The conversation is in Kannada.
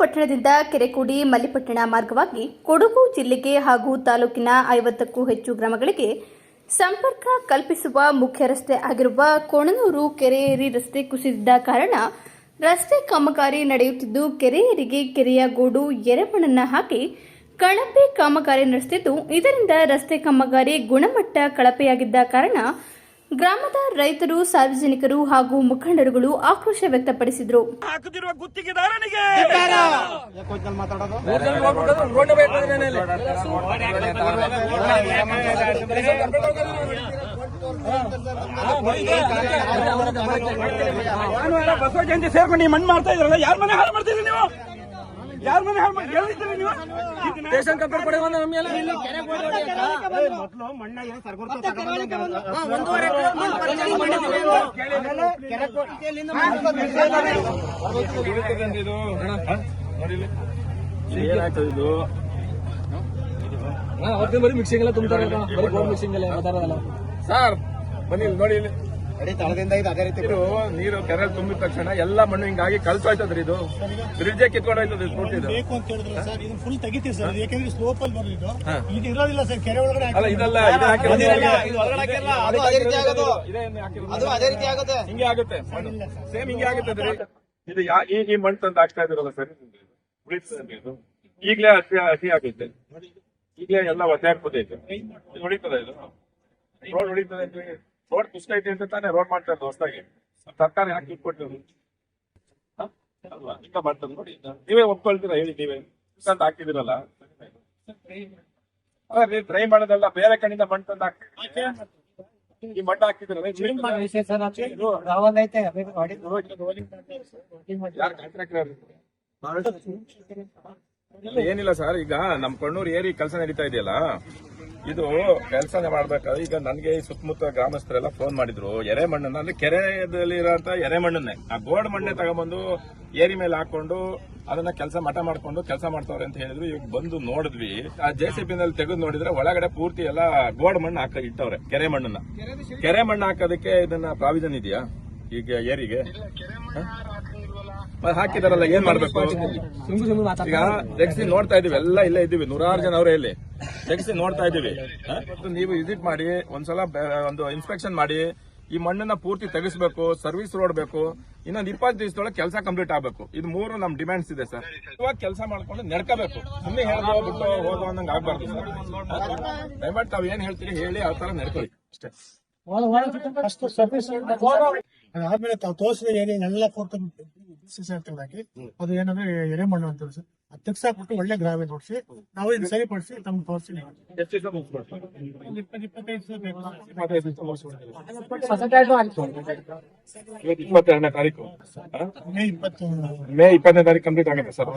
ಪಟ್ಟಣದಿಂದ ಕೆರೆಕೋಡಿ ಮಲ್ಲಿಪಟ್ಟಣ ಮಾರ್ಗವಾಗಿ ಕೊಡಗು ಜಿಲ್ಲೆಗೆ ಹಾಗೂ ತಾಲೂಕಿನ 50ಕ್ಕೂ ಹೆಚ್ಚು ಗ್ರಾಮಗಳಿಗೆ ಸಂಪರ್ಕ ಕಲ್ಪಿಸುವ ಮುಖ್ಯ ರಸ್ತೆ ಆಗಿರುವ ಕೋಣನೂರು ಕೆರೆಯೇರಿ ರಸ್ತೆ ಕುಸಿದಿದ್ದ ಕಾರಣ ರಸ್ತೆ ಕಾಮಗಾರಿ ನಡೆಯುತ್ತಿದ್ದು ಕೆರೆಯೇರಿಗೆ ಕೆರೆಯ ಗೋಡು ಎರೆಮಣ್ಣನ್ನು ಹಾಕಿ ಕಳಪೆ ಕಾಮಗಾರಿ ನಡೆಸುತ್ತಿದ್ದು ಇದರಿಂದ ರಸ್ತೆ ಕಾಮಗಾರಿ ಗುಣಮಟ್ಟ ಕಳಪೆಯಾಗಿದ್ದ ಕಾರಣ ಗ್ರಾಮದ ರೈತರು, ಸಾರ್ವಜನಿಕರು ಹಾಗೂ ಮುಖಂಡರುಗಳು ಆಕ್ರೋಶ ವ್ಯಕ್ತಪಡಿಸಿದರು. ಹಾಕುತ್ತಿರುವ ಗುತ್ತಿಗೆದಾರನಿಗೆ ಬಸವ ಜಯಂತಿ ಸೇರ್ಕೊಂಡು ಮಣ್ಣು ಮಾಡ್ತಾ ಇದ್ರಲ್ಲ, ಯಾರ ಮನೆ ಹಾಳು ಮಾಡ್ತಿದ್ರಿ ನೀವು? ಯಾರ ಮನೆ ಹಾಳು ಮಾಡಿ ಹೇಳಿದ್ರಿ ನೀವು? ಸ್ಟೇಷನ್ ಕಂಪೇರ್ ಕೊಡಿ ಒಂದು ನಮ್ಮೆಲ್ಲ ಮೊದಲು ಮಣ್ಣ ಏನು ಏನಾಗ್ತದೆ ಅವತ್ತಿನ ಬರೀ ಮಿಕ್ಸಿಂಗ್ ಎಲ್ಲ ತುಂಬ್ತಾರೆ, ಮಿಕ್ಸಿಂಗ್ ಎಲ್ಲ ಮಾತಾಡೋದಲ್ಲ ಸರ್. ಬನ್ನಿ ನೋಡಿ, ತಳದಿಂದ ಇದು ಅದೇ ರೀತಿ ನೀರು ಕೆರೆ ತುಂಬಿದ ತಕ್ಷಣ ಎಲ್ಲ ಮಣ್ಣು ಹಿಂಗಾಗಿ ಕಳ್ಸೋಯ್ತದ್ರಿ. ಇದು ಬ್ರಿಡ್ಜ್ ಕಿತ್ಕೊಂಡೋಯ್ತದೆ. ಬೇಕು ಅಂತ ಹೇಳಿದ್ರೆ ಸರ್ ಇದು ಫುಲ್ ತೆಗಿತೀವಿ ಸರ್, ಯಾಕಂದ್ರೆ ಸ್ಲೋಪ್ ಅಲ್ಲಿ ಬಂದಿದ್ದು ಈಗ ಇರೋದಿಲ್ಲ ಸರ್. ಕೆರೆ ಒಳಗಡೆ ಅಲ್ಲ, ಇದೆಲ್ಲ ಹಿಂಗೆ ಆಗುತ್ತೆ, ಸೇಮ್ ಹಿಂಗೆ ಆಗುತ್ತೆ. ಇದು ಈ ಮಣ್ಣು ತಂದು ಹಾಕ್ತಾ ಇದ್ರಲ್ಲ ಸರ್, ಇದು ಈಗಲೇ ಹಸಿ ಆಗುತ್ತೆ. ಈಗಲೇ ಎಲ್ಲ ಒತ್ತೆ ಹಾಕ್ಬೋದೈತೆ. ಇದು ಹೊಡಿತದ, ಇದು ರೋಡ್ ಹೊಡಿತದೆ. ರೋಡ್ ಪುಸ್ತಕ ಐತಿ ಅಂತ ತಾನೇ ರೋಡ್ ಮಾಡ್ತಾ ಇರೋದು ಹೊಸದಾಗಿ. ಸರ್ಕಾರ ಯಾಕೆ ಇಟ್ಕೊಟ್ಟಿರೋದು ಅಲ್ವಾ? ಈಗ ಮಾಡ್ತದೆ ನೋಡಿ, ನೀವೇ ಒಪ್ಕೊಳ್ತೀರಾ ಹೇಳಿ? ನೀವೇ ತಂದು ಹಾಕಿದಿರಲ್ಲ, ಟ್ರೈ ಮಾಡೋದಲ್ಲ, ಬೇರೆ ಕಡೆಯಿಂದ ಮಣ್ಣು ತಂದು ಹಾಕ್ತೀವಿ. ಈ ಮಣ್ಣು ಹಾಕಿದಿರಲ್ಲ, ಯಾರು ಕಾಂಟ್ರಾಕ್ಟರ್? ಏನಿಲ್ಲ ಸರ್, ಈಗ ನಮ್ ಕಣ್ಣೂರು ಏರಿ ಕೆಲಸ ನಡೀತಾ ಇದೆಯಲ್ಲ, ಇದು ಕೆಲಸನೇ ಮಾಡ್ಬೇಕಾದ್ರೆ ಈಗ ನನ್ಗೆ ಸುತ್ತಮುತ್ತ ಗ್ರಾಮಸ್ಥರೆಲ್ಲ ಫೋನ್ ಮಾಡಿದ್ರು. ಎರೆಮಣ್ಣನ್ನ ಅಂದ್ರೆ ಕೆರೆಯಲ್ಲಿರೋಂತ ಎರೆಮಣ್ಣನ್ನೇ, ಆ ಗೋಡ್ ಮಣ್ಣೆ ತಗೊಂಡ್ಬಂದು ಏರಿ ಮೇಲೆ ಹಾಕೊಂಡು ಅದನ್ನ ಮಠ ಮಾಡ್ಕೊಂಡು ಕೆಲಸ ಮಾಡ್ತಾವ್ರೆ ಅಂತ ಹೇಳಿದ್ರು. ಈಗ ಬಂದು ನೋಡಿದ್ವಿ, ಆ JCB ನಲ್ಲಿ ತೆಗೆದು ನೋಡಿದ್ರೆ ಒಳಗಡೆ ಪೂರ್ತಿ ಎಲ್ಲ ಗೋಡ್ ಮಣ್ಣು ಇಟ್ಟವ್ರೆ. ಕೆರೆ ಮಣ್ಣು ಹಾಕೋದಕ್ಕೆ ಇದನ್ನ ಪ್ರಾವಿಷನ್ ಇದೆಯಾ ಈಗ ಏರಿಗೆ? ಹಾಕಿದಾರಲ್ಲ, ಏನ್ ಮಾಡ್ಬೇಕು ಈಗ? ತೆಗ್ಸಿ ನೋಡ್ತಾ ಇದೀವಿ, ಎಲ್ಲ ಇಲ್ಲೇ ಇದ್ದೀವಿ, 100 ಜನ ಅವರೇ ಇಲ್ಲಿ ತೆಗ್ಸಿ ನೋಡ್ತಾ ಇದೀವಿ. ನೀವು ವಿಸಿಟ್ ಮಾಡಿ, ಒಂದ್ಸಲ ಒಂದು ಇನ್ಸ್ಪೆಕ್ಷನ್ ಮಾಡಿ, ಈ ಮಣ್ಣನ್ನ ಪೂರ್ತಿ ತೆಗಿಸ್ಬೇಕು, ಸರ್ವಿಸ್ ರೋಡ್ ಬೇಕು, ಇನ್ನೊಂದು 20 ದಿವಸದೊಳಗೆ ಕೆಲಸ ಕಂಪ್ಲೀಟ್ ಆಗ್ಬೇಕು. ಇದು 3 ನಮ್ ಡಿಮ್ಯಾಂಡ್ಸ್ ಇದೆ ಸರ್. ಇವಾಗ ಕೆಲಸ ಮಾಡ್ಕೊಂಡು ನಡ್ಕೋಬೇಕು, ಸುಮ್ಮನೆ ಹೇಳೋ ಬಿಟ್ಟು ಹೋಗೋ ಅನ್ನಂಗೆ ಆಗ್ಬಾರ್ದು ಸರ್. ದಯಮಾಡಿ ತಾವ್ ಏನ್ ಹೇಳ್ತೀರಿ ಹೇಳಿ, ಆ ತರ ನಡ್ಕೊಳ್ಳಿ ಅಷ್ಟೇ. ಅದಾದ್ಮೇಲೆ ತಾವು ತೋರಿಸಿದ ಏನೇನೆಲ್ಲ ಫೋಟೋ ಹಾಕಿ ಅದು ಏನಂದ್ರೆ ಎರೆಮಣ್ಣು ಅಂತ ಸರ್, ಅದು ತೆಗ್ಸಾಕ್ಬಿಟ್ಟು ಒಳ್ಳೆ ಗ್ರಾವೆ ನೋಡಿಸಿ ನಾವು ಇದನ್ನ ಸರಿಪಡಿಸಿ ತಮ್ಗೆ ತೋರಿಸಿ 22ನೇ ತಾರೀಕು ಮೇ 20ನೇ ತಾರೀಕು ಕಂಪ್ಲೀಟ್ ಆಗುತ್ತೆ ಸರ್.